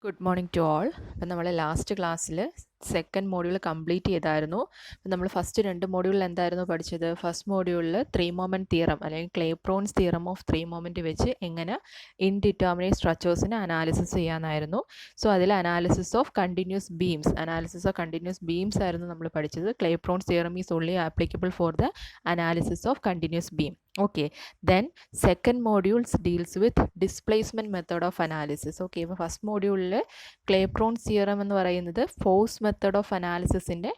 Good morning to all. അപ്പം നമ്മൾ last ക്ലാസ്സിൽ സെക്കൻഡ് മോഡ്യൂൾ കംപ്ലീറ്റ് ചെയ്തായിരുന്നു. അപ്പം നമ്മൾ ഫസ്റ്റ് 2 മോഡ്യൂളിൽ എന്തായിരുന്നു പഠിച്ചത്? ഫസ്റ്റ് മോഡ്യൂളിൽ 3 മൊമെൻറ്റ് തിയറം അല്ലെങ്കിൽ ക്ലേപ്രോൺസ് തിയറം ഓഫ് 3 മൊമെൻറ്റ് വെച്ച് എങ്ങനെ ഇൻഡിറ്റർമിനേറ്റ് സ്ട്രക്ചേഴ്സിനെ അനാലിസിസ് ചെയ്യാനായിരുന്നു. സോ അതിൽ അനാലിസിസ് ഓഫ് കണ്ടിന്യൂസ് ബീംസ് ആയിരുന്നു നമ്മൾ പഠിച്ചത്. Clapeyron's theorem is only applicable for the analysis of continuous beam. Okay, then second module deals with displacement method of analysis. Okay, ഇപ്പോൾ first മോഡ്യൂളിൽ ക്ലേപ്രോൺസ് തിയറം എന്ന് പറയുന്നത് ഫോഴ്സ് മെത്തേഡ് ഓഫ് അനാലിസിസിൻ്റെ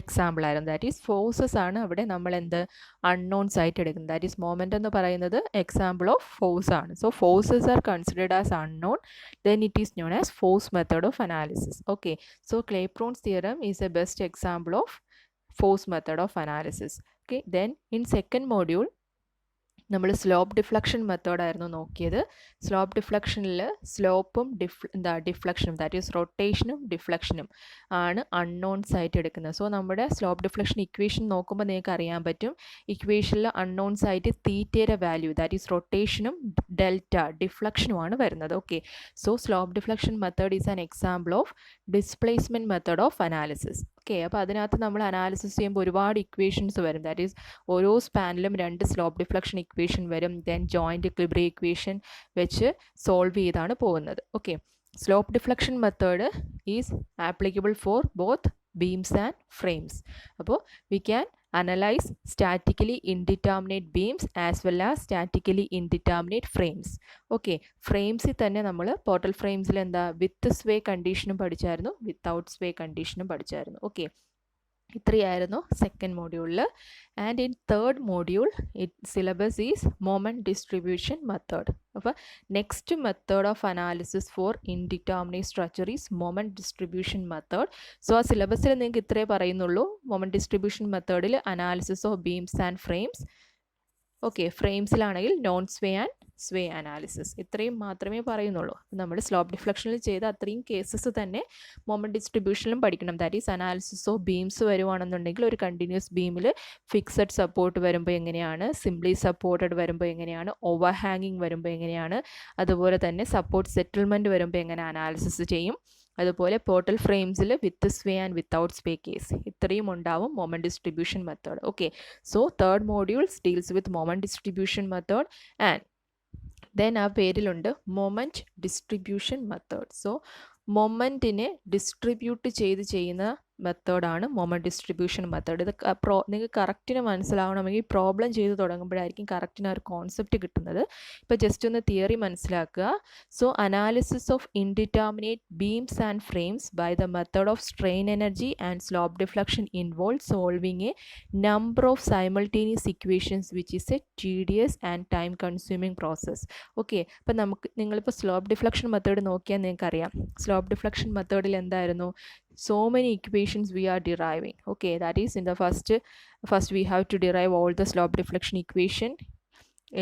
എക്സാമ്പിൾ ആയിരുന്നു. That is forces ആണ് അവിടെ നമ്മൾ എന്ത് unknowns ആയിട്ട് എടുക്കുന്നത്. ദാറ്റ് ഈസ് മൊമെൻ്റ് എന്ന് പറയുന്നത് എക്സാമ്പിൾ ഓഫ് ഫോഴ്സ് ആണ്. So forces are considered as unknown, then it is known as force method of analysis. Okay, so Clapeyron's theorem is a best example of force method of analysis. Okay, then in second module നമ്മൾ slope deflection മെത്തേഡായിരുന്നു നോക്കിയത്. Slope ഡിഫ്ലക്ഷനിൽ സ്ലോപ്പും ഡിഫ്ലക്ഷനും that is റൊട്ടേഷനും ഡിഫ്ലക്ഷനും ആണ് unknowns ആയിട്ട് എടുക്കുന്നത്. സോ നമ്മുടെ സ്ലോപ്പ് ഡിഫ്ലക്ഷൻ ഇക്വേഷൻ നോക്കുമ്പോൾ നിങ്ങൾക്ക് അറിയാൻ പറ്റും, ഇക്വേഷനിൽ അൺനോൺസ് ആയിട്ട് തീറ്റയുടെ വാല്യൂ ദാറ്റ് ഈസ് റൊട്ടേഷനും ഡെൽറ്റ ഡിഫ്ലക്ഷനുമാണ് വരുന്നത്. Okay, so slope deflection method is an example of displacement method of analysis. Okay, അപ്പോൾ അതിനകത്ത് നമ്മൾ അനാലിസിസ് ചെയ്യുമ്പോൾ ഒരുപാട് ഇക്വേഷൻസ് വരും. ദാറ്റ് ഈസ് ഓരോ സ്പാനിലും 2 സ്ലോപ്പ് ഡിഫ്ലക്ഷൻ ഇക്വേഷൻ വരും. ദെൻ ജോയിൻറ്റ് ഇക്വിലിബ്രിയം ഇക്വേഷൻ വെച്ച് സോൾവ് ചെയ്താണ് പോകുന്നത്. Okay, slope deflection method is applicable for both beams and frames. അപ്പോൾ we can analyse statically indeterminate beams as well as statically indeterminate frames. Okay, ഫ്രെയിംസിൽ തന്നെ നമ്മൾ portal ഫ്രെയിംസിൽ എന്താ വിത്ത് സ്വേ കണ്ടീഷനും പഠിച്ചായിരുന്നു, വിത്തൗട്ട് സ്വേ കണ്ടീഷനും പഠിച്ചായിരുന്നു. ഓക്കെ, ഇത്രയായിരുന്നു സെക്കൻഡ് മോഡ്യൂളിൽ. And in third module syllabus is moment distribution method. അപ്പോൾ next method of analysis for indeterminate structure is moment distribution method. So ആ സിലബസിൽ നിങ്ങൾക്ക് ഇത്രേ പറയുന്നുള്ളൂ. മൊമെൻറ്റ് ഡിസ്ട്രിബ്യൂഷൻ മെത്തേഡിൽ analysis of beams and frames. Okay, ഫ്രെയിംസിലാണെങ്കിൽ non sway and sway analysis, ഇത്രയും മാത്രമേ പറയുന്നുള്ളൂ. നമ്മൾ സ്ലോപ്പ് ഡിഫ്ലക്ഷനിൽ ചെയ്ത അത്രയും കേസസ് തന്നെ മൊമെൻറ്റ് ഡിസ്ട്രിബ്യൂഷനിലും പഠിക്കണം. That is analysis of beams വരുവാണെന്നുണ്ടെങ്കിൽ ഒരു കണ്ടിന്യൂസ് ബീമിൽ ഫിക്സഡ് സപ്പോർട്ട് വരുമ്പോൾ എങ്ങനെയാണ്, സിംപ്ലി സപ്പോർട്ടഡ് വരുമ്പോൾ എങ്ങനെയാണ്, ഓവർ ഹാങ്ങിങ് വരുമ്പോൾ എങ്ങനെയാണ്, അതുപോലെ തന്നെ സപ്പോർട്ട് സെറ്റിൽമെൻറ്റ് വരുമ്പോൾ എങ്ങനെ അനാലിസിസ് ചെയ്യും, അതുപോലെ പോർട്ടൽ ഫ്രെയിംസിൽ with sway and without sway case, ഇത്രയും ഉണ്ടാവും moment distribution method. Okay, so third modules deals with moment distribution method and then ആ പേരിലുണ്ട് മൊമെൻറ്റ് ഡിസ്ട്രിബ്യൂഷൻ മെത്തേഡ്. സോ മൊമെൻറ്റിനെ ഡിസ്ട്രിബ്യൂട്ട് ചെയ്യുന്ന മെത്തേഡാണ് മൊമെൻറ്റ് ഡിസ്ട്രിബ്യൂഷൻ മെത്തേഡ്. ഇത് നിങ്ങൾക്ക് കറക്റ്റിന് മനസ്സിലാവണമെങ്കിൽ പ്രോബ്ലം ചെയ്ത് തുടങ്ങുമ്പോഴായിരിക്കും കറക്റ്റിന് ആ ഒരു കോൺസെപ്റ്റ് കിട്ടുന്നത്. ഇപ്പോൾ ജസ്റ്റ് ഒന്ന് തിയറി മനസ്സിലാക്കുക. So analysis of indeterminate beams and frames by the method of strain energy and slope deflection involve solving a number of simultaneous equations which is a tedious and time consuming process. Okay, അപ്പോൾ നിങ്ങളിപ്പോൾ slope deflection method നോക്കിയാൽ നിങ്ങൾക്കറിയാം, slope deflection മെത്തേഡിൽ എന്തായിരുന്നു, so many equations we are deriving. Okay, that is in the first we have to derive all the slope deflection equation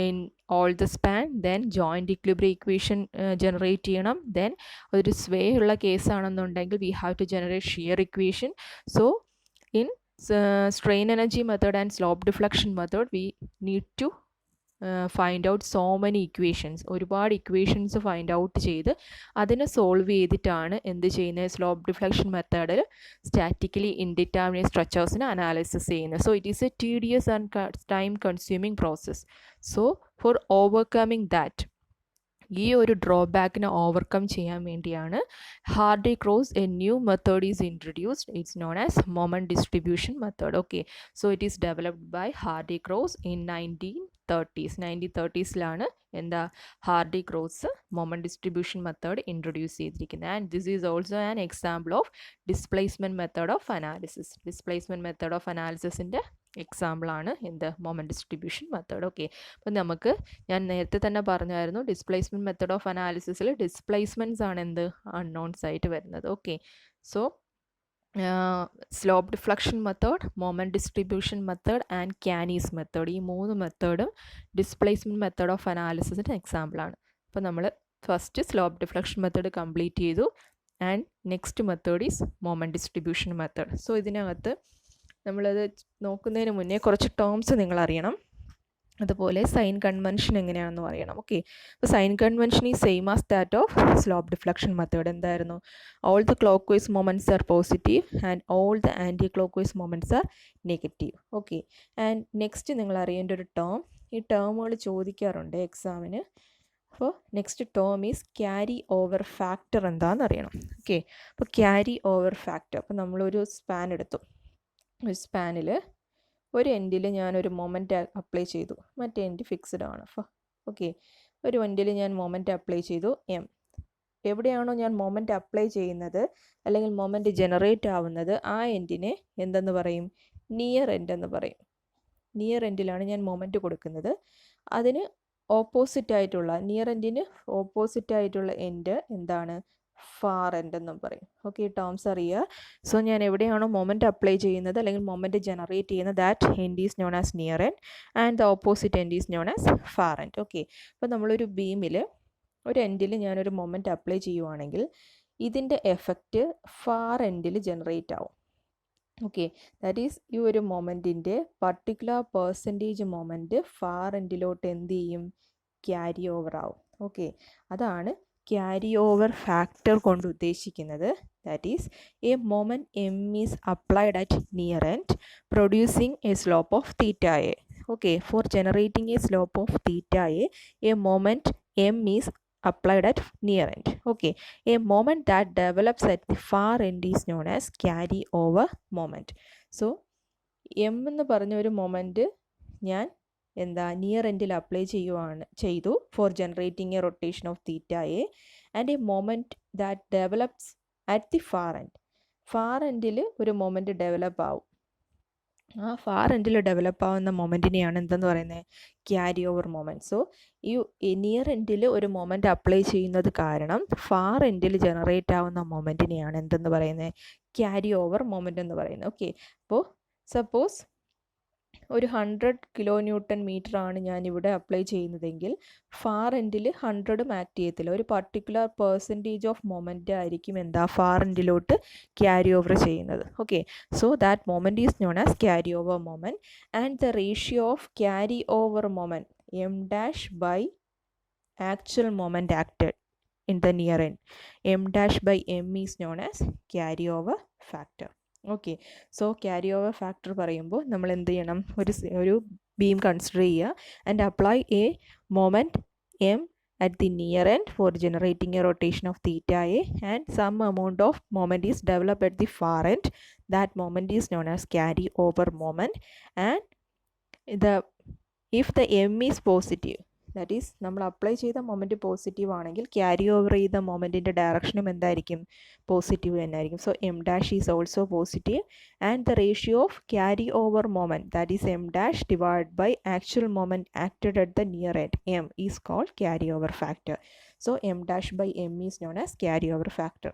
in all the span, then joint equilibrium equation generate ചെയ്യണം. then ഒരു sway ഉള്ള case ആണെന്നുണ്ടെങ്കിൽ we have to generate shear equation. so in strain energy method and slope deflection method we need to find out so many equations, ഒരുപാട് equations find out ചെയ്ത് അതിനെ solve ചെയ്തിട്ടാണ് എന്ത് ചെയ്യുന്നത്, സ്ലോപ്പ് ഡിഫ്ലക്ഷൻ മെത്തേഡിൽ statically indeterminate സ്ട്രക്ചേഴ്സിനെ analysis ചെയ്യുന്നത്. So it is a tedious and time consuming process. So for overcoming that, ഈ ഒരു ഡ്രോബാക്കിനെ ഓവർകം ചെയ്യാൻ വേണ്ടിയാണ് Hardy Cross a new method is introduced. It's known as moment distribution method. Okay, so it is developed by Hardy Cross in 1930s. എന്താ Hardy Cross moment distribution method introduce ചെയ്തിരിക്കുന്നത്. And this is also an example of displacement method of analysis. Displacement method of അനാലിസിസിൻ്റെ എക്സാമ്പിളാണ് എന്ത്, moment distribution method. Okay, അപ്പോൾ നമുക്ക് ഞാൻ നേരത്തെ തന്നെ പറഞ്ഞായിരുന്നു, ഡിസ്പ്ലേസ്മെൻറ്റ് മെത്തേഡ് ഓഫ് അനാലിസിസിൽ ഡിസ്പ്ലേസ്മെൻറ്റ്സ് ആണ് എന്ത് അൺനോൺസ് ആയിട്ട് വരുന്നത്. Okay, so slope deflection method, moment distribution method and Kani's method, ഈ 3 മെത്തേഡും ഡിസ്പ്ലേസ്മെൻറ്റ് മെത്തേഡ് ഓഫ് അനാലിസിസിൻ്റെ എക്സാമ്പിളാണ്. അപ്പോൾ നമ്മൾ first slope deflection method complete ചെയ്തു. And next method is moment distribution method. So ഇതിനകത്ത് നമ്മളത് നോക്കുന്നതിന് മുന്നേ കുറച്ച് ടേംസ് നിങ്ങൾ അറിയണം. അതുപോലെ സൈൻ കൺവെൻഷൻ എങ്ങനെയാണെന്ന് പറയണം. ഓക്കെ, അപ്പോൾ sign convention is same as that of slope deflection method. എന്തായിരുന്നു? All the clock vice moments are positive and all the anti clock vice moments are negative. Okay, and next നിങ്ങൾ അറിയേണ്ട ഒരു term, ഈ ടേമുകൾ ചോദിക്കാറുണ്ട് എക്സാമിന്. അപ്പോൾ next term is carry over factor എന്താണെന്ന് അറിയണം. ഓക്കെ, അപ്പോൾ ക്യാരി ഓവർ ഫാക്ടർ, അപ്പോൾ നമ്മളൊരു സ്പാൻ എടുത്തു. ഒരു സ്പാനിൽ ഒരു എൻഡിൽ ഞാനൊരു മൊമെൻറ്റ് അപ്ലൈ ചെയ്തു, മറ്റേ എൻഡ് ഫിക്സ്ഡ് ആണ്. ഓക്കെ, ഒരു എൻഡിൽ ഞാൻ മൊമെൻറ്റ് അപ്ലൈ ചെയ്തു എം. എവിടെയാണോ ഞാൻ മൊമെൻറ്റ് അപ്ലൈ ചെയ്യുന്നത് അല്ലെങ്കിൽ മൊമെൻറ്റ് ജനറേറ്റ് ആവുന്നത് ആ എൻഡിനെ എന്തെന്ന് പറയും? നിയർ എൻഡ് എന്ന് പറയും. നിയർ എൻഡിലാണ് ഞാൻ മൊമെൻറ്റ് കൊടുക്കുന്നത്. അതിന് ഓപ്പോസിറ്റായിട്ടുള്ള, നിയർ എൻഡിന് ഓപ്പോസിറ്റായിട്ടുള്ള എൻഡ് എന്താണ്? ഫാർ എൻഡ് എന്നും പറയും. ഓക്കെ, ടേംസ് അറിയുക. സോ ഞാൻ എവിടെയാണോ മൊമെൻറ്റ് അപ്ലൈ ചെയ്യുന്നത് അല്ലെങ്കിൽ മൊമെൻറ്റ് ജനറേറ്റ് ചെയ്യുന്നത് that end is known as near end and the opposite end is known as far end. Okay, അപ്പോൾ നമ്മളൊരു ബീമിൽ ഒരു എൻഡിൽ ഞാനൊരു മൊമെൻറ്റ് അപ്ലൈ ചെയ്യുവാണെങ്കിൽ ഇതിൻ്റെ എഫക്റ്റ് ഫാർ എൻഡിൽ ജനറേറ്റ് ആവും. ഓക്കെ, ദാറ്റ് ഈസ് ഈ ഒരു മൊമെൻറ്റിൻ്റെ പർട്ടിക്കുലർ പെർസെൻറ്റേജ് മൊമെൻറ്റ് ഫാർ എൻഡിലോട്ട് എന്ത് ചെയ്യും? ക്യാരി ഓവർ ആവും. ഓക്കെ, അതാണ് ക്യാരി ഓവർ ഫാക്ടർ കൊണ്ട് ഉദ്ദേശിക്കുന്നത്. That is A moment M is applied at near end producing A slope of theta A. Okay, four generating A slope of theta A moment M is applied at near end. Okay, a moment that develops at the far end is known as carry over moment. So m എന്ന് പറഞ്ഞ ഒരു moment ഞാൻ near എൻഡിൽ apply ചെയ്തു four generating A rotation of theta A and A moment that develops at the far എൻഡിൽ ഒരു moment develop ആവും. ആ ഫാർ എൻഡിൽ ഡെവലപ്പ് ആവുന്ന മൊമെൻറ്റിനെയാണ് എന്തെന്ന് പറയുന്നത്? Carry over moment. സോ ഈ നിയർ എൻഡിൽ ഒരു മൊമെൻറ്റ് അപ്ലൈ ചെയ്യുന്നത് കാരണം ഫാർ എൻഡിൽ ജനറേറ്റ് ആവുന്ന മൊമെൻറ്റിനെയാണ് എന്തെന്ന് പറയുന്നത്? ക്യാരി ഓവർ മൊമെൻറ്റ് എന്ന് പറയുന്നത്. ഓക്കെ, അപ്പോൾ സപ്പോസ് ഒരു 100 കിലോ ന്യൂട്ടൺ മീറ്റർ ആണ് ഞാനിവിടെ അപ്ലൈ ചെയ്യുന്നതെങ്കിൽ ഫാർ എൻഡിൽ 100 ആക്ട് ചെയ്യത്തില്ല. ഒരു പർട്ടിക്കുലർ പെർസെൻറ്റേജ് ഓഫ് മൊമെൻറ്റ് ആയിരിക്കും ഫാർ എൻഡിലോട്ട് ക്യാരി ഓവർ ചെയ്യുന്നത്. Okay, so that moment is known as carry over moment and the ratio of carry over moment M dash by actual moment acted in the near end. M dash by M is known as carry over factor. Okay, so carry over factor പറയുമ്പോൾ നമ്മൾ എന്ത് ചെയ്യണം? ഒരു beam consider ചെയ്യുക and apply A moment M at the near end for generating a rotation of theta a and some amount of moment is developed at the far end. That moment is known as carry over moment. And if the M is positive, that is നമ്മൾ apply ചെയ്ത moment positive ആണെങ്കിൽ carry over ചെയ്ത മൊമെൻറ്റിൻ്റെ ഡയറക്ഷനും എന്തായിരിക്കും? Positive തന്നെയായിരിക്കും. So M dash is also positive and the ratio of carry over moment that is M dash divide by actual moment acted at the near end M is called carry over factor. So M dash by M is known as carry over factor.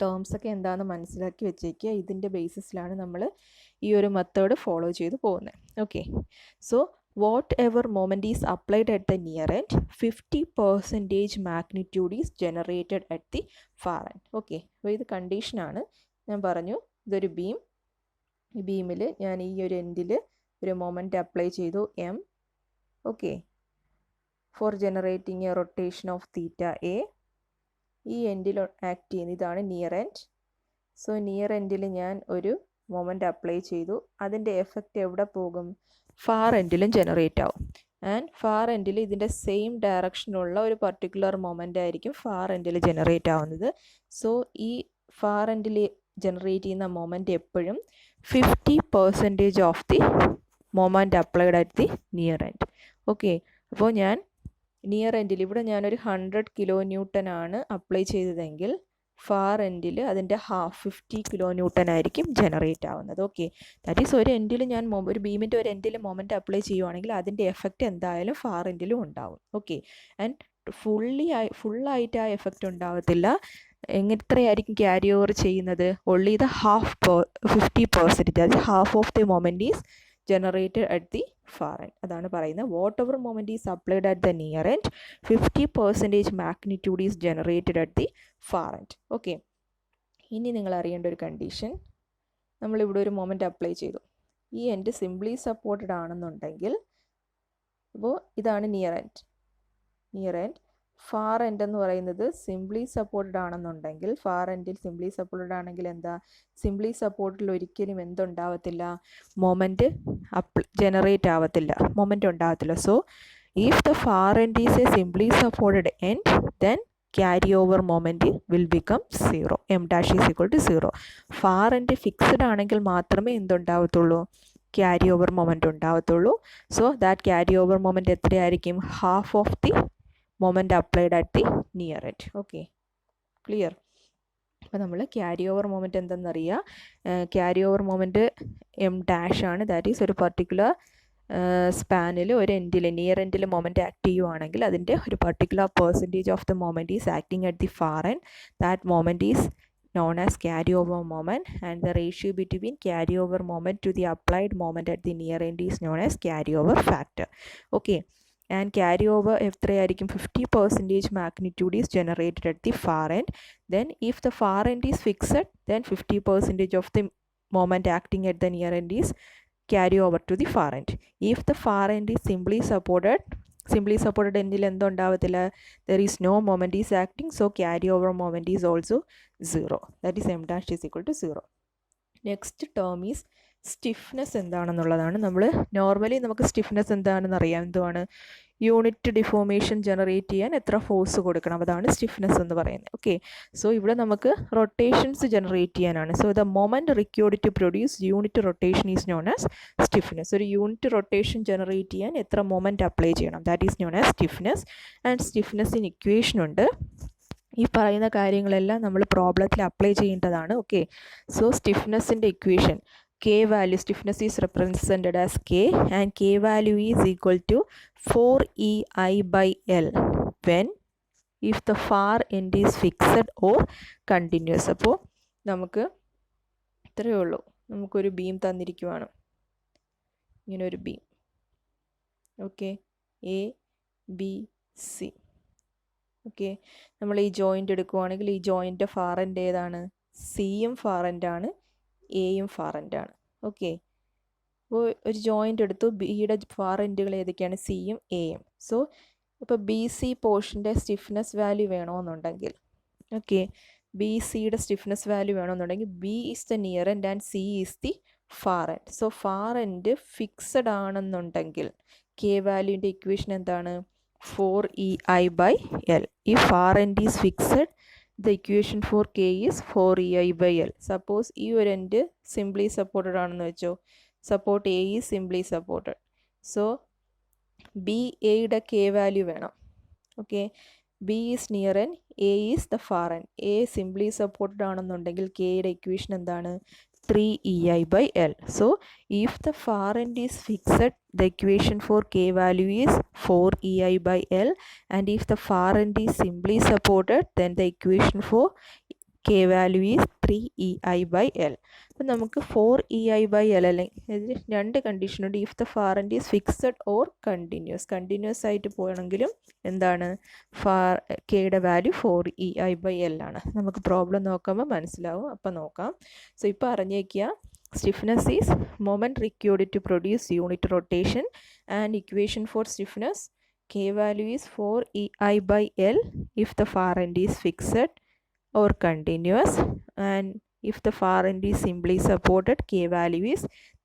ടേംസൊക്കെ എന്താണെന്ന് മനസ്സിലാക്കി വെച്ചേക്കുക. ഇതിൻ്റെ ബേസിസിലാണ് നമ്മൾ ഈ ഒരു method follow ചെയ്ത് പോകുന്നത്. Okay, so whatever moment is applied at the near end, 50% magnitude is generated at the far end. Okay, അപ്പോൾ ഇത് കണ്ടീഷനാണ്. ഞാൻ പറഞ്ഞു ഇതൊരു ബീം, ഈ ബീമിൽ ഞാൻ ഈ ഒരു എൻഡിൽ ഒരു മൊമെൻറ്റ് അപ്ലൈ ചെയ്തു M. Okay, four generating A rotation of theta A. ഈ എൻഡിൽ ആക്ട് ചെയ്യുന്ന ഇതാണ് നിയർ എൻഡ്. സോ നിയർ എൻഡിൽ ഞാൻ ഒരു മൊമെൻറ്റ് അപ്ലൈ ചെയ്തു. അതിൻ്റെ എഫക്റ്റ് എവിടെ പോകും? ഫാർ എൻഡിലും ജനറേറ്റ് ആവും. ആൻഡ് ഫാർ എൻഡിൽ ഇതിൻ്റെ സെയിം ഡയറക്ഷനുള്ള ഒരു പർട്ടിക്കുലർ മൊമെൻ്റ് ആയിരിക്കും ഫാർ എൻഡിൽ ജനറേറ്റ് ആവുന്നത്. സോ ഈ ഫാർ എൻഡിൽ ജനറേറ്റ് ചെയ്യുന്ന മൊമെൻ്റ് എപ്പോഴും 50% of the moment applied at the near end. Okay, അപ്പോൾ ഞാൻ നിയർ എൻഡിൽ ഇവിടെ ഞാനൊരു 100 കിലോ ന്യൂട്ടൺ ആണ് അപ്ലൈ ചെയ്തതെങ്കിൽ ഫാർ എൻഡിൽ അതിൻ്റെ 50 കിലോ ന്യൂട്ടൺ ആയിരിക്കും ജനറേറ്റ് ആവുന്നത്. ഓക്കെ, ദാറ്റ് ഈസ് ഒരു എൻഡിൽ ഞാൻ ഒരു ബീമിൻ്റെ ഒരു എൻഡിൽ മൊമെൻറ്റ് അപ്ലൈ ചെയ്യുവാണെങ്കിൽ അതിൻ്റെ എഫക്റ്റ് എന്തായാലും ഫാർ എൻഡിലും ഉണ്ടാവും. ഓക്കെ, ആൻഡ് ഫുള്ളായിട്ട് ആ എഫക്റ്റ് ഉണ്ടാവത്തില്ല. എത്രയായിരിക്കും ക്യാരി ഓവർ ചെയ്യുന്നത്? ഓൺലി ദ 50%, അതായത് half of the moment is generated at the far end. അതാണ് പറയുന്നത് whatever moment is applied at the near end, 50% magnitude is generated at the far end. Okay, ഇനി നിങ്ങൾ അറിയേണ്ട ഒരു കണ്ടീഷൻ, നമ്മളിവിടെ ഒരു മൊമെൻറ്റ് അപ്ലൈ ചെയ്തു. ഈ എൻഡ് സിംപ്ലി സപ്പോർട്ടഡ് ആണെന്നുണ്ടെങ്കിൽ അപ്പോൾ ഇതാണ് നിയർ എൻഡ്. ഫാർ എൻഡ് എന്ന് പറയുന്നത് സിംപ്ലി സപ്പോർട്ടഡ് ആണെന്നുണ്ടെങ്കിൽ, ഫാർ എൻഡിൽ സിംപ്ലി സപ്പോർട്ടഡ് ആണെങ്കിൽ എന്താ, സിംപ്ലി സപ്പോർട്ടിൽ ഒരിക്കലും എന്തുണ്ടാവത്തില്ല, മൊമെൻറ്റ് ജനറേറ്റ് ആവത്തില്ല, മൊമെൻറ്റ് ഉണ്ടാവത്തില്ല. So if the far end is a simply supported end, then carry over moment will become 0. M dash is equal to 0. Far end fixed ആണെങ്കിൽ മാത്രമേ എന്തുണ്ടാവത്തുള്ളൂ, carry over moment ഉണ്ടാവത്തുള്ളൂ. So that carry over moment എത്രയായിരിക്കും, half of the moment applied at the near end. Okay, clear. അപ്പോൾ നമ്മൾ carry over moment എന്തെന്നറിയാം. Carry over moment M dash ആണ്. That is ഒരു പർട്ടിക്കുലർ സ്പാനിൽ ഒരു എൻഡിൽ, നിയർ എൻഡിൽ മൊമെൻറ്റ് ആക്ട് ചെയ്യുവാണെങ്കിൽ അതിൻ്റെ ഒരു particular percentage of the moment is acting at the far end. That moment is known as carry over moment, and the ratio between carry over moment to the applied moment at the near end is known as carry over factor. Okay, and carry over എത്രയായിരിക്കും, 50% magnitude is generated at the far end. Then if the far end is fixed, then 50% of the moment acting at the near end is carry over to the far end. If the far end is simply supported endil എന്തുണ്ടാവത്തില്ല, there is no moment is acting, so carry over moment is also 0. That is m dash is equal to 0. Next term is stiffness എന്താണെന്നുള്ളതാണ്. നമ്മൾ normally നമുക്ക് stiffness എന്താണെന്ന് അറിയാം. എന്തുവാണ്, unit deformation generate ചെയ്യാൻ എത്ര force കൊടുക്കണം, അതാണ് സ്റ്റിഫ്നെസ് എന്ന് പറയുന്നത്. ഓക്കെ, സോ ഇവിടെ നമുക്ക് റൊട്ടേഷൻസ് ജനറേറ്റ് ചെയ്യാനാണ്. So the moment required to produce unit rotation is known as stiffness. ഒരു യൂണിറ്റ് റൊട്ടേഷൻ ജനറേറ്റ് ചെയ്യാൻ എത്ര മൊമെൻറ്റ് അപ്ലൈ ചെയ്യണം, that is known as stiffness. And സ്റ്റിഫ്നെസ്സിന് ഇക്വേഷൻ ഉണ്ട്. ഈ പറയുന്ന കാര്യങ്ങളെല്ലാം നമ്മൾ പ്രോബ്ലത്തിൽ അപ്ലൈ ചെയ്യേണ്ടതാണ്. ഓക്കെ, സോ സ്റ്റിഫ്നെസ്സിൻ്റെ equation, K value, stiffness is represented as K, and K value is equal to 4EI by L when if the far end is fixed or continuous. അപ്പോൾ നമുക്ക് ഇത്രയേ ഉള്ളൂ. നമുക്കൊരു ബീം തന്നിരിക്കുവാണ്, ഇങ്ങനെ ഒരു ബീം. Okay, ABC. ഓക്കെ, നമ്മൾ ഈ joint എടുക്കുവാണെങ്കിൽ ഈ ജോയിൻ്റെ ഫാർ എൻഡ് ഏതാണ്, സിയും ഫാർ എൻഡാണ്, എയും ഫാർ എൻഡാണ്. ഓക്കെ, അപ്പോൾ ഒരു ജോയിൻ്റ് എടുത്തു, ബിയുടെ ഫാർ എൻഡുകൾ ഏതൊക്കെയാണ്, സിയും എയും. സോ ഇപ്പോൾ ബി സി പോർഷൻ്റെ സ്റ്റിഫ്നെസ് വാല്യൂ വേണമെന്നുണ്ടെങ്കിൽ, ഓക്കെ, ബി സിയുടെ സ്റ്റിഫ്നെസ് വാല്യൂ വേണമെന്നുണ്ടെങ്കിൽ B is the near end and C is the far end. So far end fixed ആണെന്നുണ്ടെങ്കിൽ കെ വാല്യൂൻ്റെ ഇക്വേഷൻ എന്താണ്, 4EI by L. If far end is fixed, the equation for K is 4EI by L. Suppose ഈ ഒരു end simply supported ആണെന്ന് വെച്ചോ, support A is simply supported. So B എയുടെ K value വേണം. Okay, B is near N, A is the far N. A simply supported ആണെന്നുണ്ടെങ്കിൽ കെയുടെ equation എന്താണ്, 3EI by L. So if the far end is fixed, the equation for K value is 4EI by L, and if the far end is simply supported, then the equation for K value is 3EI by L. അപ്പോൾ നമുക്ക് 4EI by L അല്ലെങ്കിൽ രണ്ട് കണ്ടീഷനുണ്ട്. If the far end is fixed or continuous ആയിട്ട് പോകണമെങ്കിലും എന്താണ്, കെയുടെ value 4EI by L ആണ്. നമുക്ക് പ്രോബ്ലം നോക്കുമ്പോൾ മനസ്സിലാവും, അപ്പോൾ നോക്കാം. സോ ഇപ്പോൾ അറിഞ്ഞേക്കുക, stiffness is moment required to produce unit rotation, and equation for stiffness, K value is 4EI by L if the far end is fixed or continuous, and if the far end is simply supported, K value is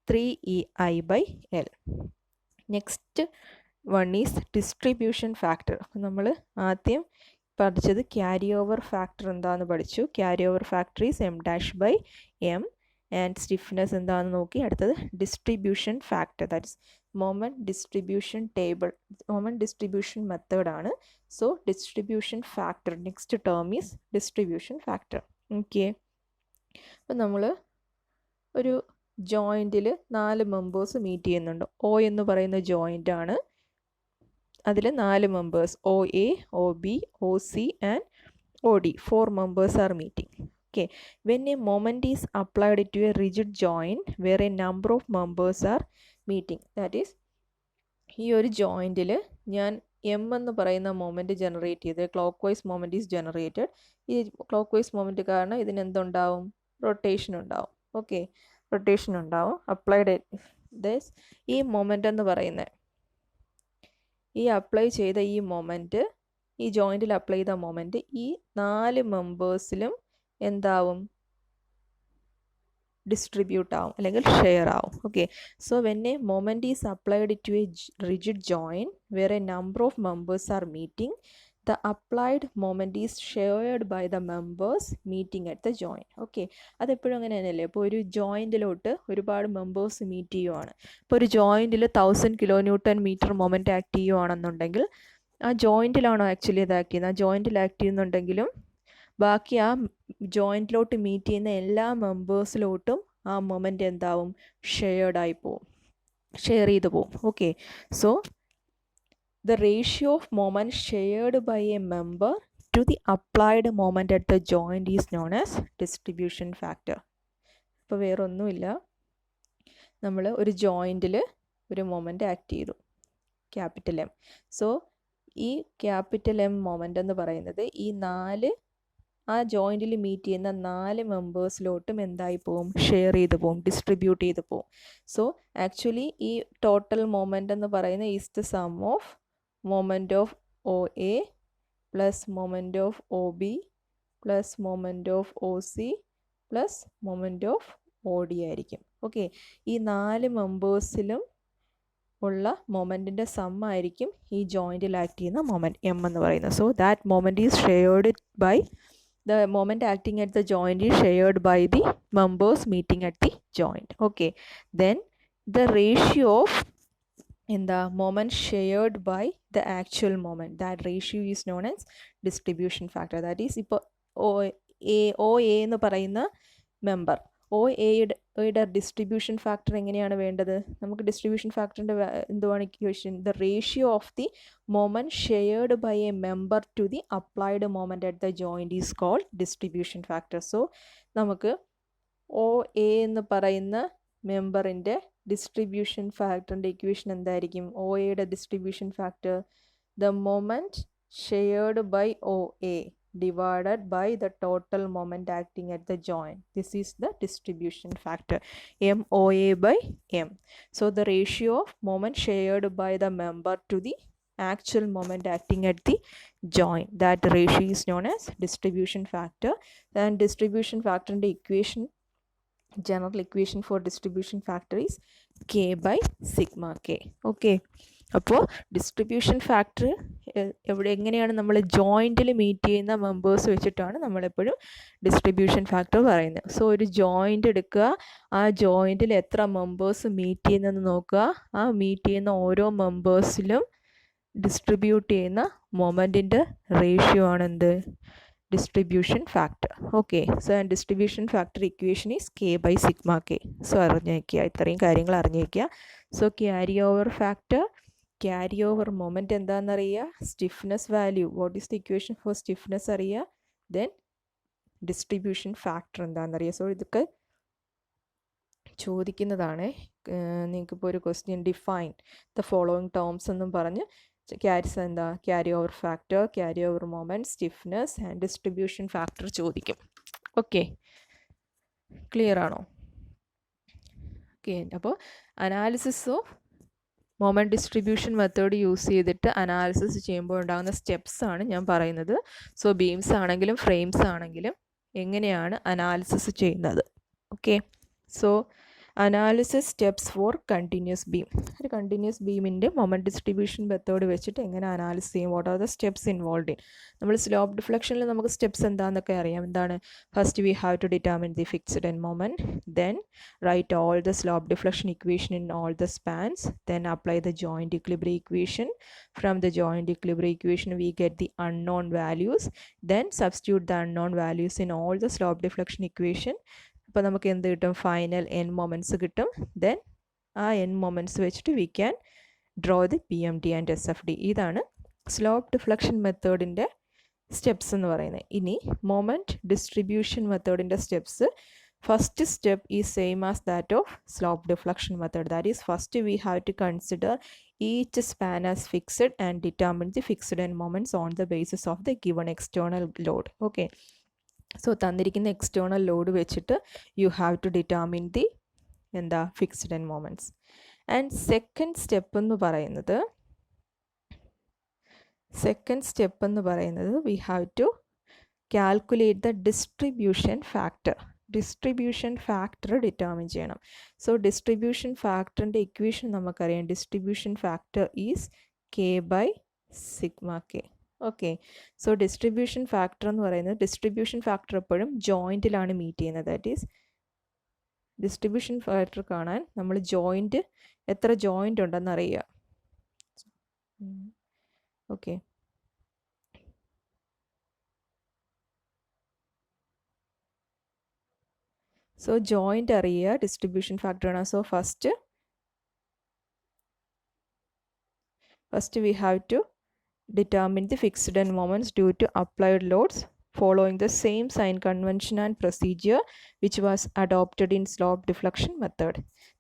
3EI by L. Next one is distribution factor. നമ്മൾ ആദ്യം പഠിച്ചത് carry over factor എന്താണെന്ന് പഠിച്ചു. Carry over factor is M dash by M, and stiffness എന്താണെന്ന് നോക്കി. അടുത്തത് distribution factor, that is moment distribution table, moment distribution മെത്തേഡാണ്. So distribution factor, next term is distribution factor. Okay, അപ്പം നമ്മൾ ഒരു ജോയിൻറ്റിൽ 4 മെമ്പേഴ്സ് മീറ്റ് ചെയ്യുന്നുണ്ട്. ഒ എന്ന് പറയുന്ന ജോയിൻ്റ് ആണ്. അതിൽ 4 members, OA, OB, OC and OD, 4 members are meeting. Okay, when a moment is applied to a rigid joint where a number of members are meeting, that is ഈ ഒരു ജോയിൻറ്റിൽ ഞാൻ M എന്ന് പറയുന്ന moment generate ചെയ്ത് clock vice moment is generated. ഈ clock vice moment കാരണം ഇതിന് എന്തുണ്ടാവും, റൊട്ടേഷൻ ഉണ്ടാവും. ഓക്കെ, റൊട്ടേഷൻ ഉണ്ടാവും അപ്ലൈഡ്. ദസ് ഈ മൊമെൻ്റ് എന്ന് പറയുന്നത് ഈ അപ്ലൈ ചെയ്ത ഈ മൊമെൻറ്റ്, ഈ ജോയിൻറ്റിൽ അപ്ലൈ ചെയ്ത മൊമെൻറ്റ് ഈ 4 മെമ്പേഴ്സിലും എന്താവും? ഡിസ്ട്രിബ്യൂട്ട് ആവും അല്ലെങ്കിൽ ഷെയർ ആവും. Okay, so when a moment is applied to a rigid joint where a number of members are meeting, the applied moment is shared by the members meeting at the joint. Okay, അതെപ്പോഴും അങ്ങനെ തന്നെയല്ലേ? ഇപ്പോൾ ഒരു ജോയിൻറ്റിലോട്ട് ഒരുപാട് members meet ചെയ്യുവാണ്. ഇപ്പോൾ ഒരു ജോയിൻറ്റിൽ 1000 kN moment act ചെയ്യുവാണെന്നുണ്ടെങ്കിൽ ആ ജോയിൻറ്റിലാണോ ആക്ച്വലി അത് ആക്ട് ചെയ്യുന്നത്? ആ ജോയിൻറ്റിൽ ആക്ട് ചെയ്യുന്നുണ്ടെങ്കിലും ബാക്കി ആ ജോയിൻറ്റിലോട്ട് മീറ്റ് ചെയ്യുന്ന എല്ലാ മെമ്പേഴ്സിലോട്ടും ആ മൊമെൻറ്റ് എന്താവും? ഷെയർഡായി പോവും, ഷെയർ ചെയ്ത് പോവും. Okay, so the ratio of moment shared by a member to the applied moment at the joint is known as distribution factor. ഇപ്പോൾ വേറൊന്നുമില്ല, നമ്മൾ ഒരു ജോയിൻറ്റിൽ ഒരു മൊമെൻ്റ് ആക്ട് ചെയ്തു, ക്യാപിറ്റൽ എം. സോ ഈ ക്യാപിറ്റൽ എം മൊമെൻ്റ് എന്ന് പറയുന്നത് ഈ 4 ആ ജോയിൻറ്റിൽ മീറ്റ് ചെയ്യുന്ന 4 മെമ്പേഴ്സിലോട്ടും എന്തായി പോവും? ഷെയർ ചെയ്ത് പോവും, ഡിസ്ട്രിബ്യൂട്ട് ചെയ്ത് പോവും. സോ ആക്ച്വലി ഈ ടോട്ടൽ മൊമെൻ്റ് എന്ന് പറയുന്നത് is the sum of moment of OA plus moment of OB plus moment of OC plus moment of OD ആയിരിക്കും. ഓക്കെ, ഈ 4 മെമ്പേഴ്സിലും ഉള്ള മൊമെൻറ്റിൻ്റെ സം ആയിരിക്കും ഈ ജോയിൻറ്റിൽ ആക്ട് ചെയ്യുന്ന മൊമെൻറ്റ് എം എന്ന് പറയുന്നത്. So that moment is shared by the moment acting at the joint is shared by the members meeting at the joint. Okay, then the ratio of in the moment shared by the actual moment, that ratio is known as distribution factor. That is, ഇപ്പോൾ OA എന്ന് പറയുന്ന member, OAയുടെ distribution factor എങ്ങനെയാണ് വേണ്ടത്? നമുക്ക് distribution ഫാക്ടറിൻ്റെ എന്തുവാണ് equation? The ratio of the moment shared by a member to the applied moment at the joint is called distribution factor. So നമുക്ക് OA എന്ന് പറയുന്ന മെമ്പറിൻ്റെ ഡിസ്ട്രിബ്യൂഷൻ ഫാക്ടറിൻ്റെ ഇക്വേഷൻ എന്തായിരിക്കും? OAയുടെ distribution factor the moment shared by OA divided by the total moment acting at the joint. This is the distribution factor, MOA by M. So the ratio of moment shared by the member to the actual moment acting at the joint, that ratio is known as distribution factor. And distribution factor in the equation, general equation for distribution factor is K by sigma K. Okay, അപ്പോൾ distribution factor എങ്ങനെയാണ്? നമ്മൾ ജോയിൻറ്റിൽ meet ചെയ്യുന്ന members വെച്ചിട്ടാണ് നമ്മളെപ്പോഴും distribution factor പറയുന്നത്. So ഒരു joint എടുക്കുക, ആ ജോയിൻറ്റിൽ എത്ര മെമ്പേഴ്സ് മീറ്റ് ചെയ്യുന്നതെന്ന് നോക്കുക, ആ മീറ്റ് ചെയ്യുന്ന ഓരോ മെമ്പേഴ്സിലും ഡിസ്ട്രിബ്യൂട്ട് ചെയ്യുന്ന മൊമെൻറ്റിൻ്റെ റേഷ്യോ ആണെന്ത്? Distribution factor. Okay, so distribution factor equation is K by sigma K. So അറിഞ്ഞു വയ്ക്കുക, ഇത്രയും കാര്യങ്ങൾ അറിഞ്ഞു വയ്ക്കുക. So carry over factor, carry over moment എന്താണെന്നറിയുക, stiffness value, what is the equation for stiffness അറിയുക, ദെൻ ഡിസ്ട്രിബ്യൂഷൻ ഫാക്ടർ എന്താണെന്നറിയുക. So ഇതൊക്കെ ചോദിക്കുന്നതാണ്. നിങ്ങൾക്കിപ്പോൾ ഒരു question define the following terms എന്നും പറഞ്ഞ് ക്യാരിസ് എന്താ? Carry over factor, carry over moment, stiffness and distribution factor ചോദിക്കും. ഓക്കെ, ക്ലിയർ ആണോ? ഓക്കെ, അപ്പോൾ analysis of moment distribution method use ചെയ്തിട്ട് അനാലിസിസ് ചെയ്യുമ്പോൾ ഉണ്ടാകുന്ന സ്റ്റെപ്സ് ആണ് ഞാൻ പറയുന്നത്. സോ ബീംസ് ആണെങ്കിലും ഫ്രെയിംസ് ആണെങ്കിലും എങ്ങനെയാണ് അനാലിസിസ് ചെയ്യുന്നത്? Okay, so analysis steps for continuous beam. ഒരു കണ്ടിന്യൂസ് ബീമിൻ്റെ മൊമെൻറ്റ് ഡിസ്ട്രിബ്യൂഷൻ മെത്തേഡ് വെച്ചിട്ട് എങ്ങനെ അനാലിസിസ് ചെയ്യും? What are the steps involve in? നമ്മൾ സ്ലോപ്പ് ഡിഫ്ലക്ഷനിൽ നമുക്ക് സ്റ്റെപ്സ് എന്താണെന്നൊക്കെ അറിയാം. എന്താണ്? First we have to determine the fixed end moment, then write all the slope deflection equation in all the spans, then apply the joint equilibrium equation. From the joint equilibrium equation we get the unknown values, then substitute the unknown values in all the slope deflection equation. അപ്പോൾ നമുക്ക് എന്ത് കിട്ടും? Final n moments കിട്ടും. Then ആ n moments വെച്ചിട്ട് we can draw the PMD and SFD. ഇതാണ് slope deflection മെത്തേഡിൻ്റെ steps എന്ന് പറയുന്നത്. ഇനി മൊമെൻറ്റ് ഡിസ്ട്രിബ്യൂഷൻ മെത്തേഡിൻ്റെ steps, first step is same as that of slope deflection method. That is, first we have to consider each span as fixed and determine the fixed end moments on the basis of the given external load. Okay, so തന്നിരിക്കുന്ന external load വെച്ചിട്ട് you have to determine the fixed end moments. And second step എന്ന് പറയുന്നത് second step എന്ന് പറയുന്നത് we have to calculate the distribution factor. Distribution factor determine ചെയ്യണം. So distribution ഫാക്ടറിൻ്റെ equation നമുക്കറിയാം. Distribution factor is K by sigma K. Okay, so distribution factor എന്ന് പറയുന്നത്, distribution factor എപ്പോഴും ജോയിൻറ്റിലാണ് മീറ്റ് ചെയ്യുന്നത്. ദാറ്റ് ഈസ് ഡിസ്ട്രിബ്യൂഷൻ ഫാക്ടർ കാണാൻ നമ്മൾ ജോയിൻറ്റ്, എത്ര ജോയിൻ്റ് ഉണ്ടെന്ന് അറിയുക. ഓക്കെ, സോ ജോയിൻ്റ് അറിയുക, ഡിസ്ട്രിബ്യൂഷൻ ഫാക്ടർ ആണ്. So first we have to determine the fixed end moments due to applied loads following the same sign convention and procedure which was adopted in slope deflection method.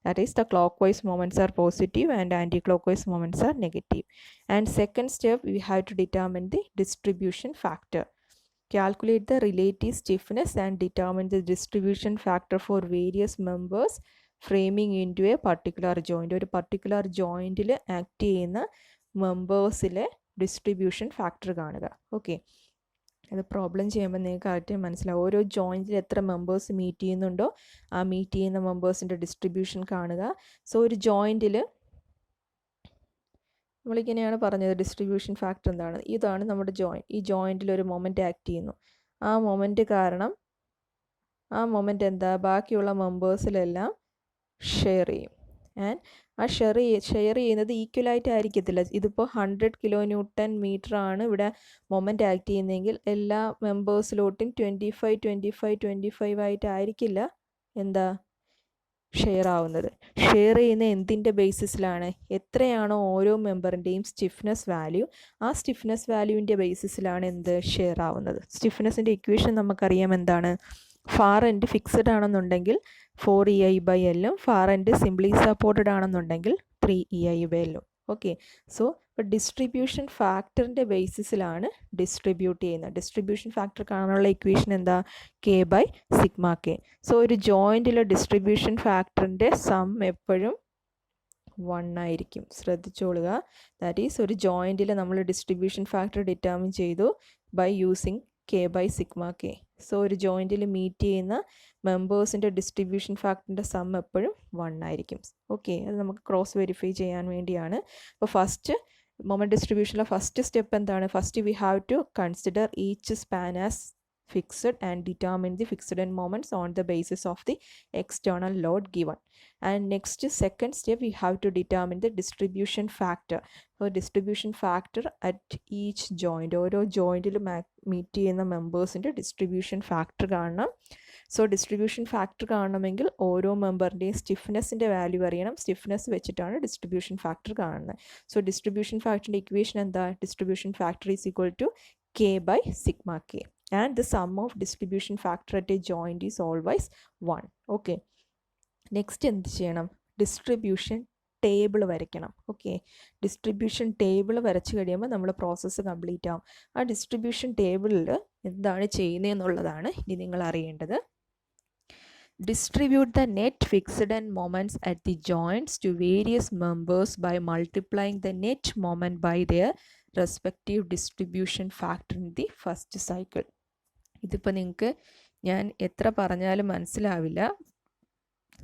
That is, the clockwise moments are positive and anti-clockwise moments are negative. And second step, we have to determine the distribution factor. Calculate the relative stiffness and determine the distribution factor for various members framing into a particular joint. ഒരു particular jointൽ act ചെയ്യുന്ന മെമ്പേഴ്സിലെ distribution factor കാണുക. Okay, അത് problem ചെയ്യുമ്പോൾ നിങ്ങൾക്ക് correct മനസ്സിലാവും. ഓരോ ജോയിൻറ്റിൽ എത്ര members meet ചെയ്യുന്നുണ്ടോ ആ മീറ്റ് ചെയ്യുന്ന മെമ്പേഴ്സിൻ്റെ ഡിസ്ട്രിബ്യൂഷൻ കാണുക. സോ ഒരു ജോയിൻറ്റിൽ നമ്മളിങ്ങനെയാണ് പറഞ്ഞത്, ഡിസ്ട്രിബ്യൂഷൻ ഫാക്ടർ എന്താണ്, ഇതാണ് നമ്മുടെ ജോയിൻറ്റ്. ഈ ജോയിൻറ്റിൽ ഒരു മൊമെൻറ്റ് ആക്ട് ചെയ്യുന്നു. ആ മൊമെൻറ്റ് കാരണം ആ മൊമെൻറ്റ് എന്താ, ബാക്കിയുള്ള മെമ്പേഴ്സിലെല്ലാം ഷെയർ ചെയ്യും. ആൻഡ് ആ ഷെയർ ചെയ്യുന്നത് ഈക്വലായിട്ട് ആയിരിക്കത്തില്ല. ഇതിപ്പോൾ 100 kN ആണ് ഇവിടെ മൊമെൻറ്റ് ആക്ട് ചെയ്യുന്നതെങ്കിൽ എല്ലാ മെമ്പേഴ്സിലോട്ടും 25 ആയിട്ടായിരിക്കില്ല എന്താ ഷെയർ ആവുന്നത്. ഷെയർ ചെയ്യുന്ന എന്തിൻ്റെ ബേസിസിലാണ്, എത്രയാണോ ഓരോ മെമ്പറിൻ്റെയും സ്റ്റിഫ്നെസ് വാല്യൂ, ആ സ്റ്റിഫ്നെസ് വാല്യൂവിൻ്റെ ബേസിസിലാണ് എന്ത് ഷെയർ ആവുന്നത്. സ്റ്റിഫ്നെസ്സിൻ്റെ ഇക്വേഷൻ നമുക്കറിയാം എന്താണ്. ഫാർ എൻഡ് ഫിക്സഡ് ആണെന്നുണ്ടെങ്കിൽ 4EI/L, far end simply supported ആണെന്നുണ്ടെങ്കിൽ 3EI/L. ഓക്കെ, സോ ഇപ്പോൾ ഡിസ്ട്രിബ്യൂഷൻ ഫാക്ടറിൻ്റെ ബേസിസിലാണ് ഡിസ്ട്രിബ്യൂട്ട് ചെയ്യുന്നത്. ഡിസ്ട്രിബ്യൂഷൻ ഫാക്ടർ കാണാനുള്ള ഇക്വേഷൻ എന്താ, K/σK. സോ ഒരു ജോയിൻറ്റിലെ ഡിസ്ട്രിബ്യൂഷൻ ഫാക്ടറിൻ്റെ സം എപ്പോഴും 1 ആയിരിക്കും. ശ്രദ്ധിച്ചോളുക. ദാറ്റ് ഈസ്, ഒരു ജോയിൻറ്റിൽ നമ്മൾ ഡിസ്ട്രിബ്യൂഷൻ ഫാക്ടർ ഡിറ്റർമിൻ ചെയ്തു ബൈ യൂസിങ് K/σK. സോ ഒരു ജോയിൻറ്റിൽ മീറ്റ് ചെയ്യുന്ന മെമ്പേഴ്സിൻ്റെ ഡിസ്ട്രിബ്യൂഷൻ ഫാക്ടറിൻ്റെ സം എപ്പോഴും 1 ആയിരിക്കും. ഓക്കെ, അത് നമുക്ക് ക്രോസ് വെരിഫൈ ചെയ്യാൻ വേണ്ടിയാണ്. അപ്പോൾ ഫസ്റ്റ് മൊമെൻറ്റ് ഡിസ്ട്രിബ്യൂഷനിലെ ഫസ്റ്റ് സ്റ്റെപ്പ് എന്താണ്, first we have to consider each span as fixed and determine the fixed end moments on the basis of the external load given. And next, second step, we have to determine the distribution factor. So distribution factor at each joint, ഓരോ ജോയിൻറ്റിൽ meet ചെയ്യുന്ന മെമ്പേഴ്സിൻ്റെ distribution factor കാണണം. So distribution factor കാണണമെങ്കിൽ ഓരോ മെമ്പറിൻ്റെയും സ്റ്റിഫ്നെസ്സിൻ്റെ value അറിയണം. സ്റ്റിഫ്നെസ് വെച്ചിട്ടാണ് ഡിസ്ട്രിബ്യൂഷൻ ഫാക്ടർ കാണുന്നത്. സോ ഡിസ്ട്രിബ്യൂഷൻ ഫാക്ടറിൻ്റെ ഇക്വേഷൻ എന്താ, distribution factor is equal to K/σK. And the sum of distribution factor at a joint is always 1. Okay, next എന്ത് ചെയ്യണം, ഡിസ്ട്രിബ്യൂഷൻ ടേബിൾ വരയ്ക്കണം. ഓക്കെ, ഡിസ്ട്രിബ്യൂഷൻ ടേബിൾ വരച്ച് കഴിയുമ്പോൾ നമ്മൾ പ്രോസസ്സ് കംപ്ലീറ്റ് ആവും. ആ ഡിസ്ട്രിബ്യൂഷൻ ടേബിളിൽ എന്താണ് ചെയ്യുന്നതെന്നുള്ളതാണ് ഇനി നിങ്ങൾ അറിയേണ്ടത്. Distribute the net fixed end moments at the joints to various members by multiplying the net moment by their respective distribution factor in the first cycle. ഇതിപ്പോൾ നിങ്ങൾക്ക് ഞാൻ എത്ര പറഞ്ഞാലും മനസ്സിലാവില്ല,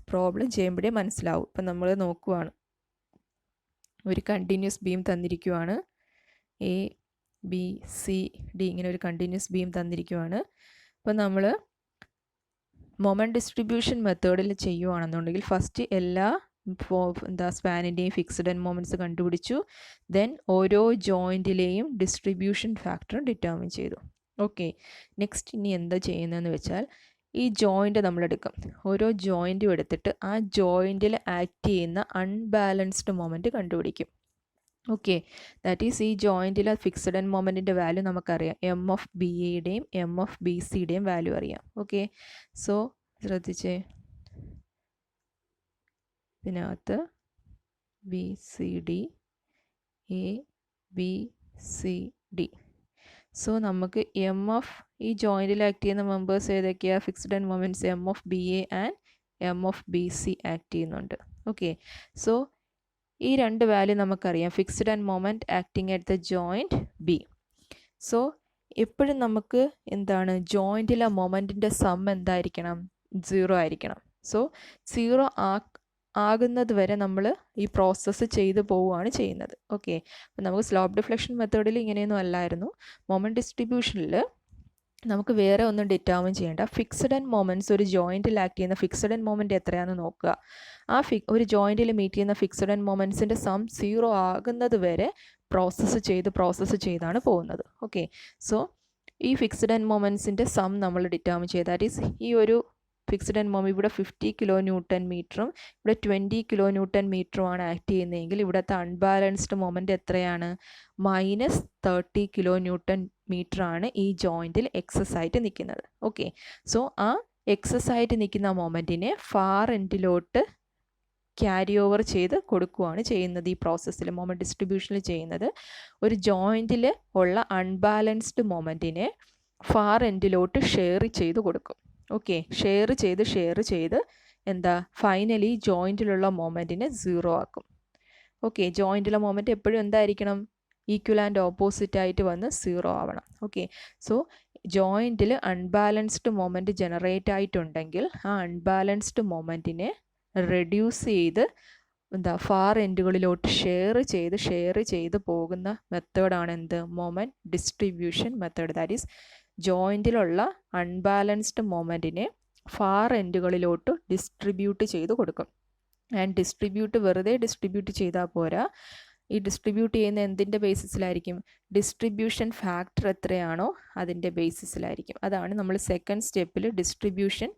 പ്രോബ്ലം ചെയ്യുമ്പോഴേ മനസ്സിലാവും. ഇപ്പം നമ്മൾ നോക്കുവാണ്, ഒരു കണ്ടിന്യൂസ് ബീം തന്നിരിക്കുവാണ്, ABCD ഇങ്ങനെ ഒരു കണ്ടിന്യൂസ് ബീം തന്നിരിക്കുവാണ്. അപ്പം നമ്മൾ മൊമെൻറ്റ് ഡിസ്ട്രിബ്യൂഷൻ മെത്തേഡിൽ ചെയ്യുവാണെന്നുണ്ടെങ്കിൽ ഫസ്റ്റ് എല്ലാ സ്പാനിൻ്റെയും ഫിക്സ്ഡ് എൻഡ് മൊമെൻറ്റ്സ് കണ്ടുപിടിച്ചു. ദെൻ ഓരോ ജോയിൻറ്റിലെയും ഡിസ്ട്രിബ്യൂഷൻ ഫാക്ടർ ഡിറ്റർമിൻ ചെയ്തു. ഓക്കെ, നെക്സ്റ്റ് ഇനി എന്താ ചെയ്യുന്നതെന്ന് വെച്ചാൽ, ഈ ജോയിൻ്റ് നമ്മളെടുക്കും. ഓരോ ജോയിൻറ്റും എടുത്തിട്ട് ആ ജോയിൻറ്റിൽ ആക്ട് ചെയ്യുന്ന അൺബാലൻസ്ഡ് മൊമെൻറ്റ് കണ്ടുപിടിക്കും. ഓക്കെ, ദാറ്റ് ഈസ് ഈ ജോയിൻറ്റിലെ ഫിക്സ്ഡ് എൻഡ് മൊമെൻറ്റിൻ്റെ വാല്യൂ നമുക്കറിയാം. MF/BAയുടെയും MF/BCയുടെയും വാല്യൂ അറിയാം. ഓക്കെ, സോ ശ്രദ്ധിച്ചേ, ഇതിനകത്ത് BCD, ABCD. സോ നമുക്ക് ഈ ജോയിൻറ്റിൽ ആക്ട് ചെയ്യുന്ന മെമ്പേഴ്സ് ഏതൊക്കെയാണ്, fixed end moments MF/BA and MF/BC act ചെയ്യുന്നുണ്ട്. ഓക്കെ, സോ ഈ രണ്ട് വാല്യൂ നമുക്കറിയാം, fixed end moment acting at the joint B. So എപ്പോഴും നമുക്ക് എന്താണ് ജോയിൻറ്റിലെ മൊമെൻറ്റിൻ്റെ സം എന്തായിരിക്കണം? 0 ആയിരിക്കണം. സോ 0 ആകുന്നത് വരെ നമ്മൾ ഈ പ്രോസസ്സ് ചെയ്ത് പോവുകയാണ് ചെയ്യുന്നത്. ഓക്കെ, അപ്പം നമുക്ക് സ്ലോപ്പ് ഡിഫ്ലക്ഷൻ മെത്തേഡിൽ ഇങ്ങനെയൊന്നും അല്ലായിരുന്നു. മൊമെൻറ്റ് ഡിസ്ട്രിബ്യൂഷനിൽ നമുക്ക് വേറെ ഒന്നും ഡിറ്റർമിൻ ചെയ്യേണ്ട. ഫിക്സ്ഡ് ആൻഡ് മൊമെൻറ്റ്സ് ഒരു ജോയിൻറ്റിൽ ആക്ട് ചെയ്യുന്ന ഫിക്സ്ഡ് ആൻഡ് മൊമെൻറ്റ് എത്രയാണെന്ന് നോക്കുക. ആ ഒരു ജോയിൻറ്റിൽ മീറ്റ് ചെയ്യുന്ന ഫിക്സ്ഡ് ആൻഡ് മൊമെൻറ്റ്സിൻ്റെ സം 0 ആകുന്നത് വരെ പ്രോസസ്സ് ചെയ്താണ് പോകുന്നത്. ഓക്കെ, സോ ഈ ഫിക്സ്ഡ് ആൻഡ് മൊമെൻറ്റ്സിൻ്റെ സം നമ്മൾ ഡിറ്റർമിൻ ചെയ്ത്, ദാറ്റ് ഈസ് ഈ ഒരു ഫിക്സ്ഡ് ആൻഡ് മൊമെൻറ്റ് ഇവിടെ 50 കിലോ ന്യൂട്ടൺ മീറ്ററും ഇവിടെ 20 കിലോ ന്യൂട്ടൺ മീറ്ററുമാണ് ആക്ട് ചെയ്യുന്നതെങ്കിൽ ഇവിടുത്തെ അൺബാലൻസ്ഡ് മൊമെൻറ്റ് എത്രയാണ്? -30 കിലോ ന്യൂട്ടൺ മീറ്ററാണ് ഈ ജോയിൻറ്റിൽ എക്സസ് ആയിട്ട് നിൽക്കുന്നത്. ഓക്കെ, സോ ആ എക്സസ് ആയിട്ട് നിൽക്കുന്ന മൊമെൻറ്റിനെ ഫാർ എൻഡിലോട്ട് ക്യാരി ഓവർ ചെയ്ത് കൊടുക്കുകയാണ് ചെയ്യുന്നത്. ഈ പ്രോസസ്സിൽ മൊമെൻറ്റ് ഡിസ്ട്രിബ്യൂഷനിൽ ചെയ്യുന്നത് ഒരു ജോയിൻറ്റിൽ ഉള്ള അൺബാലൻസ്ഡ് മൊമെൻറ്റിനെ ഫാർ എൻഡിലോട്ട് ഷെയർ ചെയ്ത് കൊടുക്കും. ഓക്കെ, ഷെയർ ചെയ്ത് എന്താ ഫൈനലി ജോയിൻറ്റിലുള്ള മൊമെൻറ്റിനെ 0 ആക്കും. ഓക്കെ, ജോയിൻറ്റിലെ മൊമെൻറ്റ് എപ്പോഴും എന്തായിരിക്കണം? ഈക്വൽ ആൻഡ് ഓപ്പോസിറ്റ് ആയിട്ട് വന്ന് 0 ആവണം. ഓക്കെ, സോ ജോയിൻറ്റിൽ അൺബാലൻസ്ഡ് മൊമെൻറ്റ് ജനറേറ്റ് ആയിട്ടുണ്ടെങ്കിൽ ആ അൺബാലൻസ്ഡ് മൊമെൻറ്റിനെ റെഡ്യൂസ് ചെയ്ത് എന്താ ഫാർ എൻഡുകളിലോട്ട് ഷെയർ ചെയ്ത് പോകുന്ന മെത്തേഡാണ് എന്ത്? Moment distribution method. That is ജോയിൻറ്റിലുള്ള അൺബാലൻസ്ഡ് മൊമെൻറ്റിനെ ഫാർ എൻഡുകളിലോട്ട് ഡിസ്ട്രിബ്യൂട്ട് ചെയ്ത് കൊടുക്കും. ആൻഡ് വെറുതെ ഡിസ്ട്രിബ്യൂട്ട് ചെയ്താൽ പോരാ, ഈ ഡിസ്ട്രിബ്യൂട്ട് ചെയ്യുന്ന എന്തിൻ്റെ ബേസിസിലായിരിക്കും? ഡിസ്ട്രിബ്യൂഷൻ ഫാക്ടർ എത്രയാണോ അതിൻ്റെ ബേസിസിലായിരിക്കും. അതാണ് നമ്മൾ സെക്കൻഡ് സ്റ്റെപ്പിൽ ഡിസ്ട്രിബ്യൂഷൻ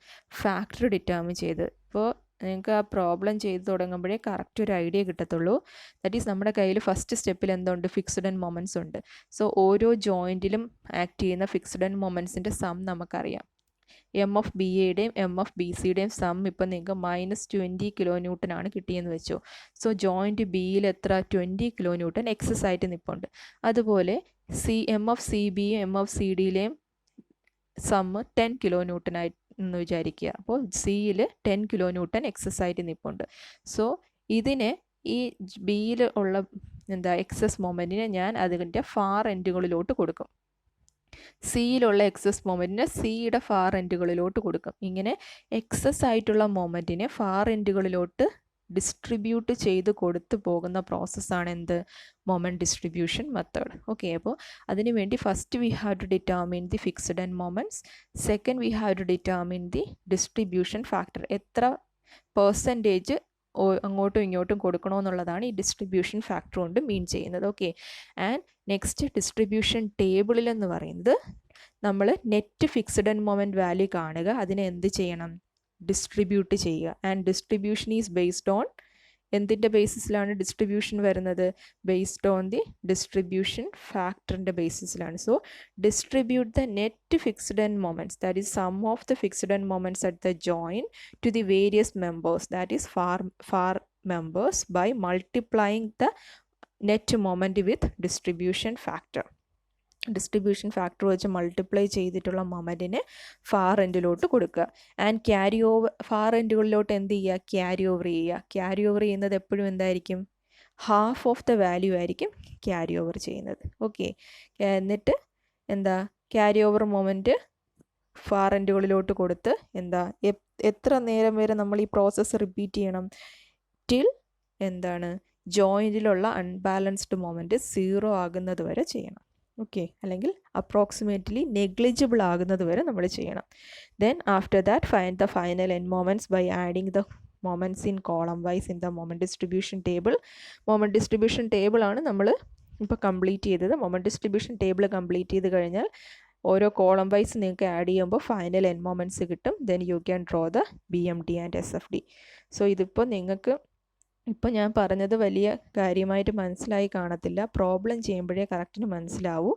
ഫാക്ടർ ഡിറ്റർമിൻ ചെയ്ത്. ഇപ്പോൾ നിങ്ങൾക്ക് ആ പ്രോബ്ലം ചെയ്ത് തുടങ്ങുമ്പോഴേ കറക്റ്റ് ഒരു ഐഡിയ കിട്ടത്തുള്ളൂ. ദാറ്റ് ഈസ് നമ്മുടെ കയ്യിൽ ഫസ്റ്റ് സ്റ്റെപ്പിൽ എന്തുണ്ട്? ഫിക്സ്ഡ് ആൻഡ് മൊമെൻറ്റ്സ് ഉണ്ട്. സോ ഓരോ ജോയിൻറ്റിലും ആക്ട് ചെയ്യുന്ന ഫിക്സ്ഡ് ആൻഡ് മൊമെൻറ്റ്സിൻ്റെ സം നമുക്കറിയാം. എം ഓഫ് ബി എയുടെയും എം ഓഫ് ബി സിയുടെയും സം ഇപ്പം നിങ്ങൾക്ക് -20 കിലോ ന്യൂട്ടൺ ആണ് കിട്ടിയെന്ന് വെച്ചോ. സോ ജോയിൻറ്റ് ബിയിൽ എത്ര? 20 കിലോ ന്യൂട്ടൺ എക്സസ് ആയിട്ട് നിൽപ്പുണ്ട്. അതുപോലെ എം ഓഫ് സി ബിയും എം ഓഫ് സി ഡിയിലെയും സം 10 കിലോ ന്യൂട്ടൺ ആയിട്ട് എന്ന് വിചാരിക്കുക. അപ്പോൾ സിയിൽ 10 കിലോ ന്യൂട്ടൺ എക്സസ് ആയിട്ട് നിൽപ്പുണ്ട്. സോ ഇതിനെ ഈ ബിയിൽ ഉള്ള എക്സസ് മൊമെൻറ്റിനെ ഞാൻ അതിൻ്റെ ഫാർ എൻഡുകളിലോട്ട് കൊടുക്കും. സിയിലുള്ള എക്സസ് മൊമെൻറ്റിനെ സിയുടെ ഫാർ എൻഡുകളിലോട്ട് കൊടുക്കും. ഇങ്ങനെ എക്സസ് ആയിട്ടുള്ള മൊമെൻറ്റിനെ ഫാർ എൻഡുകളിലോട്ട് ഡിസ്ട്രിബ്യൂട്ട് ചെയ്ത് കൊടുത്തു പോകുന്ന പ്രോസസ്സാണ് എന്ത്? Moment distribution method. ഓക്കെ, അപ്പോൾ അതിനു വേണ്ടി first we have to determine the fixed end moments. Second we have to determine the distribution factor. എത്ര പെർസെൻറ്റേജ് അങ്ങോട്ടും ഇങ്ങോട്ടും കൊടുക്കണമെന്നുള്ളതാണ് ഈ ഡിസ്ട്രിബ്യൂഷൻ ഫാക്ടർ കൊണ്ട് മീൻ ചെയ്യുന്നത്. ഓക്കെ, ആൻഡ് നെക്സ്റ്റ് ഡിസ്ട്രിബ്യൂഷൻ ടേബിളിൽ എന്ന് പറയുന്നത് നമ്മൾ net fixed end moment value കാണുക, അതിനെ എന്ത് ചെയ്യണം? ഡിസ്ട്രിബ്യൂട്ട് ചെയ്യുക. And distribution is based on എന്തിൻ്റെ ബേസിസിലാണ് ഡിസ്ട്രിബ്യൂഷൻ വരുന്നത്? ബേസ്ഡ് ഓൺ ദി ഡിസ്ട്രിബ്യൂഷൻ ഫാക്ടറിൻ്റെ ബേസിസിലാണ്. So distribute the net fixed end moments, that is sum of the fixed end moments at the joint to the various members, that is far members by multiplying the net moment with distribution factor. Distribution factor വെച്ച് multiply ചെയ്തിട്ടുള്ള മൊമെൻറ്റിനെ far എൻഡിലോട്ട് കൊടുക്കുക. And carry over far എൻഡുകളിലോട്ട് എന്ത് ചെയ്യുക? Carry over ചെയ്യുക. Carry over ചെയ്യുന്നത് എപ്പോഴും എന്തായിരിക്കും? Half of the value ആയിരിക്കും ക്യാരി ഓവർ ചെയ്യുന്നത്. ഓക്കെ, എന്നിട്ട് ക്യാരി ഓവർ മൊമെൻറ്റ് ഫാർ എൻഡുകളിലോട്ട് കൊടുത്ത് എത്ര നേരം വരെ നമ്മൾ ഈ പ്രോസസ്സ് റിപ്പീറ്റ് ചെയ്യണം? ടിൽ ജോയിൻറ്റിലുള്ള അൺബാലൻസ്ഡ് മൊമെൻറ്റ് 0 ആകുന്നത് വരെ ചെയ്യണം. ഓക്കെ, അല്ലെങ്കിൽ അപ്രോക്സിമേറ്റ്ലി നെഗ്ലിജിബിൾ ആകുന്നത് വരെ നമ്മൾ ചെയ്യണം. Then after that find the final end moments by adding the moments in column wise in the moment distribution table. Moment distribution ടേബിളാണ് നമ്മൾ ഇപ്പോൾ കംപ്ലീറ്റ് ചെയ്തത്. മൊമെൻറ്റ് ഡിസ്ട്രിബ്യൂഷൻ ടേബിൾ കംപ്ലീറ്റ് ചെയ്ത് കഴിഞ്ഞാൽ ഓരോ കോളം വൈസ് നിങ്ങൾക്ക് ആഡ് ചെയ്യുമ്പോൾ ഫൈനൽ എൻഡ് മൊമെൻറ്റ്സ് കിട്ടും. Then you can draw the BMD and SFD. So ഇതിപ്പോൾ നിങ്ങൾക്ക് ഇപ്പോൾ ഞാൻ പറഞ്ഞത് വലിയ കാര്യമായിട്ട് മനസ്സിലായി കാണത്തില്ല. പ്രോബ്ലം ചെയ്യുമ്പോഴേ കറക്റ്റിന് മനസ്സിലാവൂ.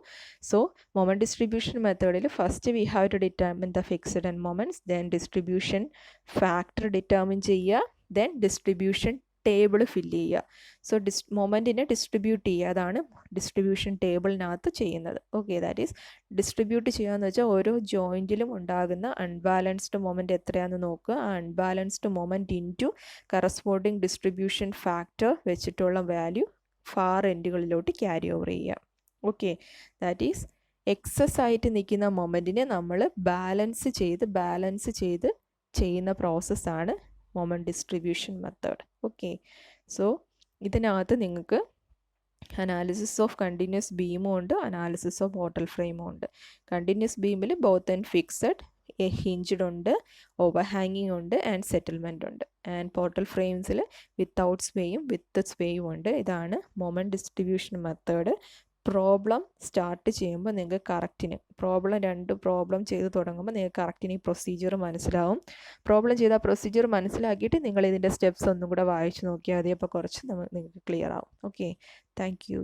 സോ മൊമെൻറ്റ് ഡിസ്ട്രിബ്യൂഷൻ മെത്തേഡിൽ first we have to determine the fixed end moments, then distribution factor determine ചെയ്യുക, ദെൻ ഡിസ്ട്രിബ്യൂഷൻ ടേബിൾ ഫില്ല് ചെയ്യുക. സോ മൊമെൻറ്റിനെ ഡിസ്ട്രിബ്യൂട്ട് ചെയ്യുക, അതാണ് ഡിസ്ട്രിബ്യൂഷൻ ടേബിളിനകത്ത് ചെയ്യുന്നത്. ഓക്കെ, ദാറ്റ് ഈസ് ഡിസ്ട്രിബ്യൂട്ട് ചെയ്യുക എന്ന് വെച്ചാൽ ഓരോ ജോയിൻറ്റിലും ഉണ്ടാകുന്ന അൺബാലൻസ്ഡ് മൊമെൻറ്റ് എത്രയാണെന്ന് നോക്കുക. ആ unbalanced moment into corresponding distribution factor വെച്ചിട്ടുള്ള വാല്യൂ ഫാർ എൻഡുകളിലോട്ട് ക്യാരി ഓവർ ചെയ്യുക. ഓക്കെ, ദാറ്റ് ഈസ് എക്സസ് ആയിട്ട് നിൽക്കുന്ന മൊമെൻറ്റിനെ നമ്മൾ ബാലൻസ് ചെയ്ത് ചെയ്യുന്ന പ്രോസസ്സാണ് moment distribution method. Okay, so ഇതിനകത്ത് നിങ്ങൾക്ക് അനാലിസിസ് ഓഫ് കണ്ടിന്യൂസ് ബീമും ഉണ്ട്, അനാലിസിസ് ഓഫ് പോർട്ടൽ ഫ്രെയിമും ഉണ്ട്. കണ്ടിന്യൂസ് ബീമിൽ ബോത്ത് ആൻഡ് ഫിക്സഡ്, ഹിഞ്ച്ഡ് ഉണ്ട്, ഓവർ ഹാങ്ങിങ് ഉണ്ട്, ആൻഡ് സെറ്റിൽമെൻറ്റ് ഉണ്ട്. ആൻഡ് പോർട്ടൽ ഫ്രെയിംസിൽ വിത്തൗട്ട് സ്വേയും വിത്ത് സ്വേയും ഉണ്ട്. ഇതാണ് moment distribution method. Problem start ചെയ്യുമ്പോൾ നിങ്ങൾക്ക് രണ്ട് പ്രോബ്ലം ചെയ്ത് തുടങ്ങുമ്പോൾ നിങ്ങൾക്ക് കറക്റ്റിന് ഈ പ്രൊസീജിയർ മനസ്സിലാവും. പ്രോബ്ലം ചെയ്ത പ്രൊസീജിയർ മനസ്സിലാക്കിയിട്ട് നിങ്ങൾ ഇതിൻ്റെ സ്റ്റെപ്സ് ഒന്നും കൂടെ വായിച്ച് നോക്കിയാൽ മതി. അപ്പോൾ കുറച്ച് നിങ്ങൾക്ക് ക്ലിയർ ആവും. Okay, thank you.